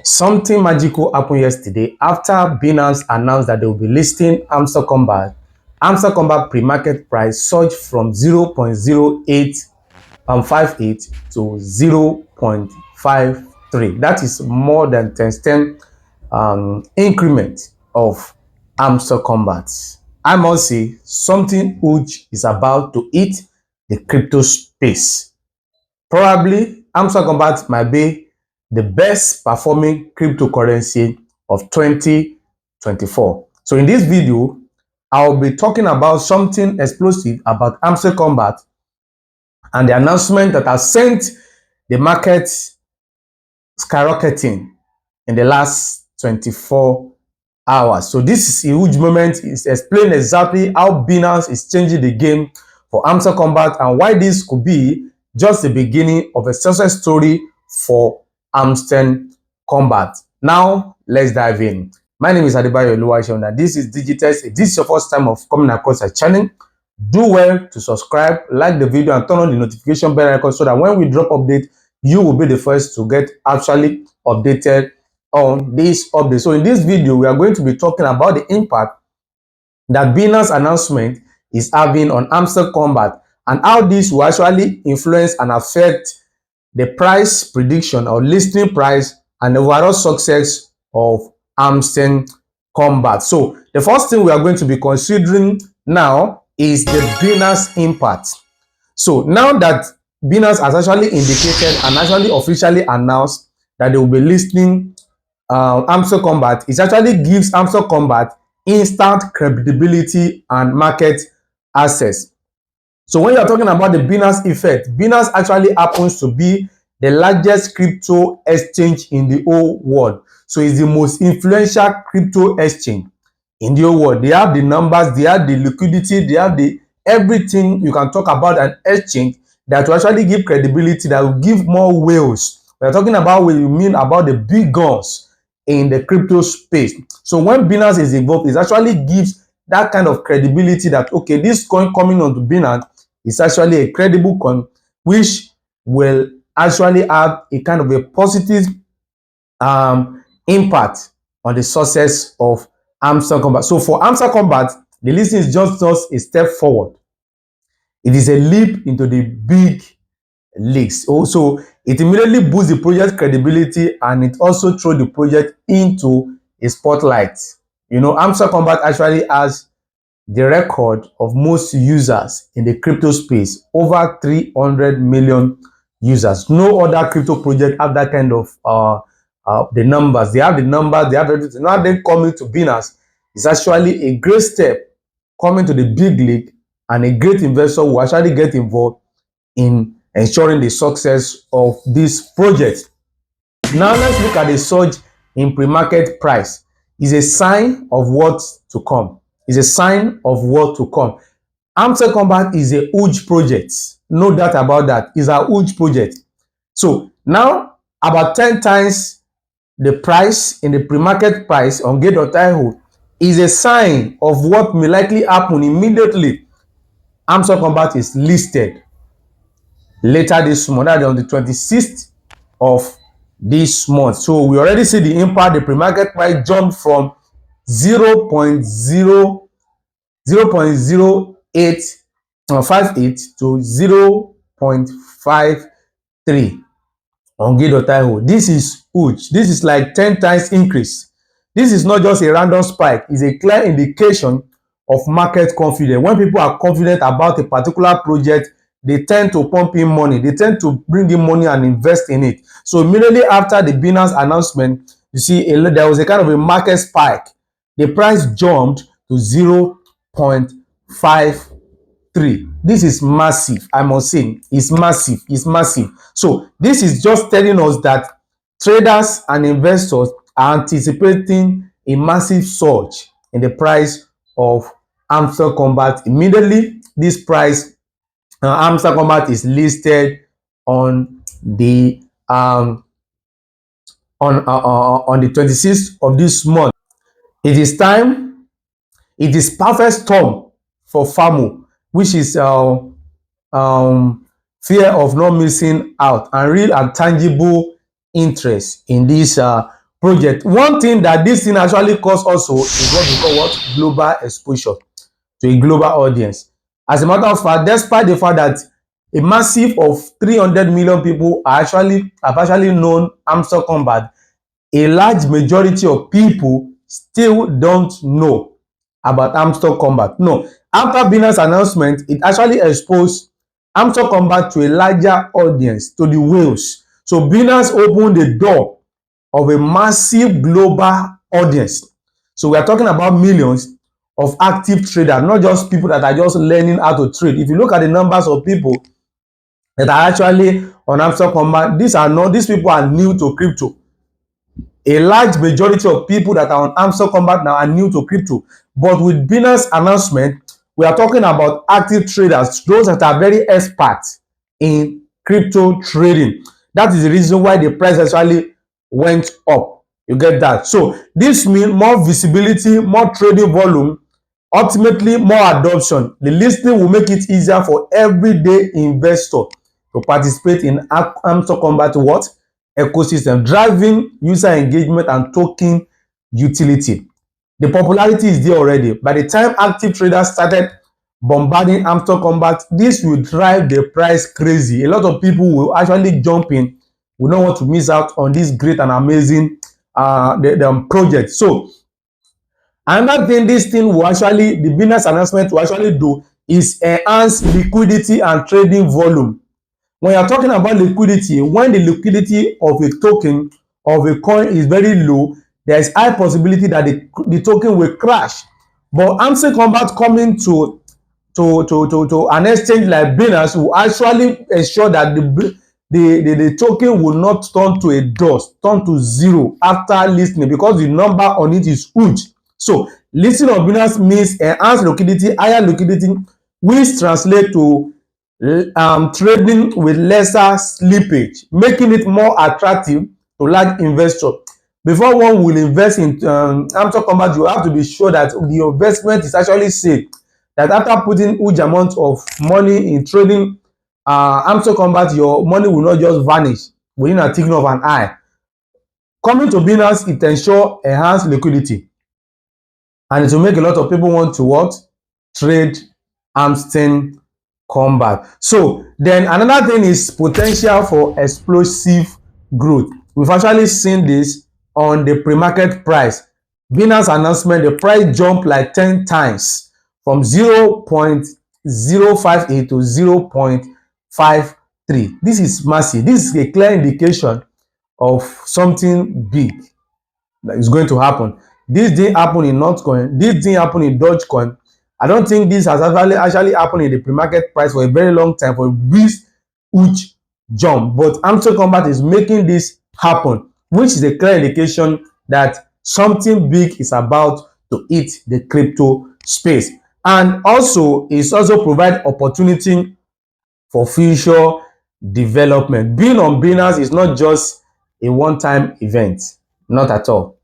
Something magical happened yesterday after Binance announced that they will be listing Hamster Kombat. Hamster Kombat pre-market price surged from 0.0858 to 0.53. That is more than 10 increment of Hamster Kombat. I must say something huge is about to hit the crypto space. Probably Hamster Kombat might be the best performing cryptocurrency of 2024. So in this video, I'll be talking about something explosive about Hamster Kombat and the announcement that has sent the market skyrocketing in the last 24 hours. So this is a huge moment. It's explained exactly how Binance is changing the game for Hamster Kombat and why this could be just the beginning of a success story for Hamster Kombat. Now, let's dive in. My name is Adebayo Oluwaseun. This is Digitex. If this is your first time of coming across our channel, do well to subscribe, like the video, and turn on the notification bell icon so that when we drop update, you will be the first to get actually updated on this update. So in this video, we are going to be talking about the impact that Binance announcement is having on Hamster Kombat and how this will actually influence and affect the price prediction or listing price and the overall success of Hamster Kombat. So the first thing we are going to be considering now is the Binance impact. So now that Binance has actually indicated and actually officially announced that they will be listing Hamster Kombat, it actually gives Hamster Kombat instant credibility and market access. So when you're talking about the Binance effect, Binance actually happens to be the largest crypto exchange in the whole world. So it's the most influential crypto exchange in the whole world. They have the numbers, they have the liquidity, they have the everything you can talk about an exchange that will actually give credibility, that will give more whales. We're talking about what you mean about the big guns in the crypto space. So when Binance is involved, it actually gives that kind of credibility that, okay, this coin coming onto Binance is actually a credible coin, which will actually have a kind of a positive impact on the success of Hamster Kombat. So for Hamster Kombat, the listing is just a step forward. It is a leap into the big leagues. Also, it immediately boosts the project's credibility and it also throws the project into a spotlight. You know, Hamster Kombat actually has the record of most users in the crypto space, over 300 million users. No other crypto project have that kind of the numbers. They have the numbers, they have everything. Now then coming to Binance is actually a great step coming to the big league, and a great investor will actually get involved in ensuring the success of this project. Now let's look at the surge in pre-market price. It's a sign of what to come. It's a sign of what to come. Hamster Kombat is a huge project. No doubt about that. It's a huge project. So now about 10 times the price in the pre-market price on Gate.io is a sign of what may likely happen immediately. Hamster Kombat is listed later this month, that on the 26th of this month. So we already see the impact. The pre-market price jumped from 0.0858 to 0.53 on Gate.io. This is huge. This is like 10 times increase. This is not just a random spike. It's a clear indication of market confidence. When people are confident about a particular project, they tend to pump in money. They tend to bring in money and invest in it. So immediately after the Binance announcement, you see there was a kind of a market spike. The price jumped to 0.53. This is massive. I must say, it's massive. It's massive. So this is just telling us that traders and investors are anticipating a massive surge in the price of Hamster Kombat. Immediately, this price Hamster Kombat is listed on the 26th of this month. It is time. It is perfect storm for FOMO, which is fear of not missing out, and real and tangible interest in this project. One thing that this thing actually cause also is what we call what? Global exposure to a global audience. As a matter of fact, despite the fact that a massive of 300 million people have actually known Hamster Kombat, a large majority of people still don't know about Hamster Kombat. No, after Binance announcement, it actually exposed Hamster Kombat to a larger audience, to the whales. So Binance opened the door of a massive global audience. So we are talking about millions of active traders, not just people that are just learning how to trade. If you look at the numbers of people that are actually on Hamster Kombat, these people are new to crypto. A large majority of people that are on Hamster Kombat now are new to crypto. But with Binance announcement, we are talking about active traders, those that are very expert in crypto trading. That is the reason why the price actually went up. You get that? So this means more visibility, more trading volume, ultimately more adoption. The listing will make it easier for everyday investor to participate in Hamster Kombat what? Ecosystem, driving user engagement and token utility. The popularity is there already. By the time active traders started bombarding Hamster Kombat, this will drive the price crazy. A lot of people will actually jump in. We don't want to miss out on this great and amazing project. So another thing this thing will actually, the Binance announcement will actually do is enhance liquidity and trading volume. When you're talking about liquidity, when the liquidity of a token, of a coin is very low, there is high possibility that the token will crash. But Hamster Kombat coming to an exchange like Binance will actually ensure that the token will not turn to a dust, turn to zero after listing, because the number on it is huge. So listing of Binance means enhanced liquidity, higher liquidity, which translate to trading with lesser slippage, making it more attractive to large investors. Before one will invest in Hamster Kombat, you have to be sure that the investment is actually safe. That after putting huge amount of money in trading Hamster Kombat, your money will not just vanish within a twinkling of an eye. Coming to Binance, it ensure enhanced liquidity, and it will make a lot of people want to what? Trade Hamster Kombat. So then another thing is potential for explosive growth. We've actually seen this on the pre-market price. Binance announcement, the price jumped like 10 times from 0.058 to 0.53. This is massive. This is a clear indication of something big that is going to happen. This didn't happen in Notcoin. This didn't happen in Dogecoin. I don't think this has actually happened in the pre-market price for a very long time, for this huge jump. But Hamster Kombat is making this happen, which is a clear indication that something big is about to hit the crypto space. And also, it's also provide opportunity for future development. Being on Binance is not just a one-time event, not at all.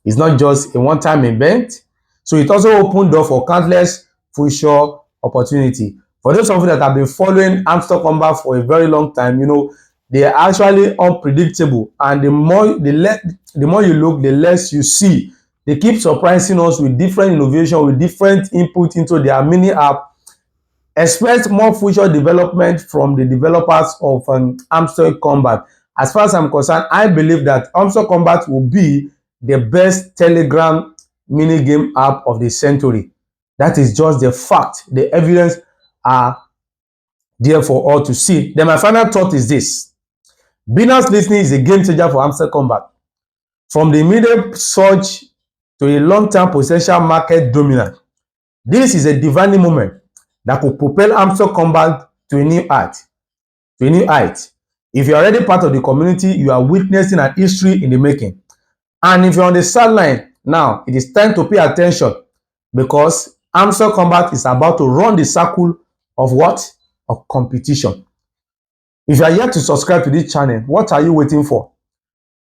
It's not just a one-time event. So it also opened door for countless future opportunity. For those of you that have been following Hamster Kombat for a very long time, you know, they are actually unpredictable. And the more you look, the less you see. They keep surprising us with different innovation, with different input into their mini app. Expect more future development from the developers of Hamster Kombat. As far as I'm concerned, I believe that Hamster Kombat will be the best Telegram mini game app of the century. That is just the fact. The evidence are there for all to see. Then my final thought is this. Binance listening is a game changer for Hamster Kombat. From the immediate surge to a long-term potential market dominant, this is a defining moment that could propel Hamster Kombat to a new height. If you're already part of the community, you are witnessing an history in the making. And if you're on the sideline, now it is time to pay attention, because Hamster Kombat is about to run the circle of what? Of competition. If you are yet to subscribe to this channel, what are you waiting for?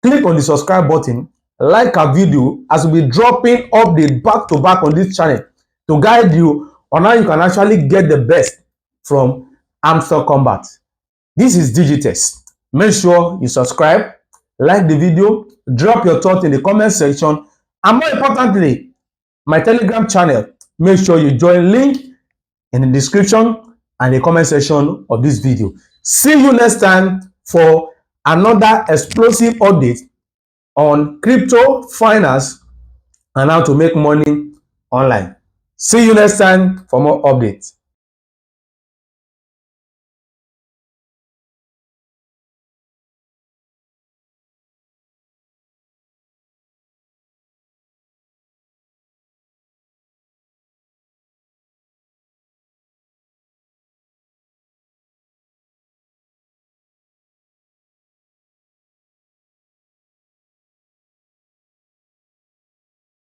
Click on the subscribe button, like our video, as we'll be dropping updates back to back on this channel to guide you on how you can actually get the best from Hamster Kombat. This is Digitex. Make sure you subscribe, like the video, drop your thoughts in the comment section, and more importantly, my Telegram channel. Make sure you join, link in the description and the comment section of this video. See you next time for another explosive update on crypto finance and how to make money online. See you next time for more updates.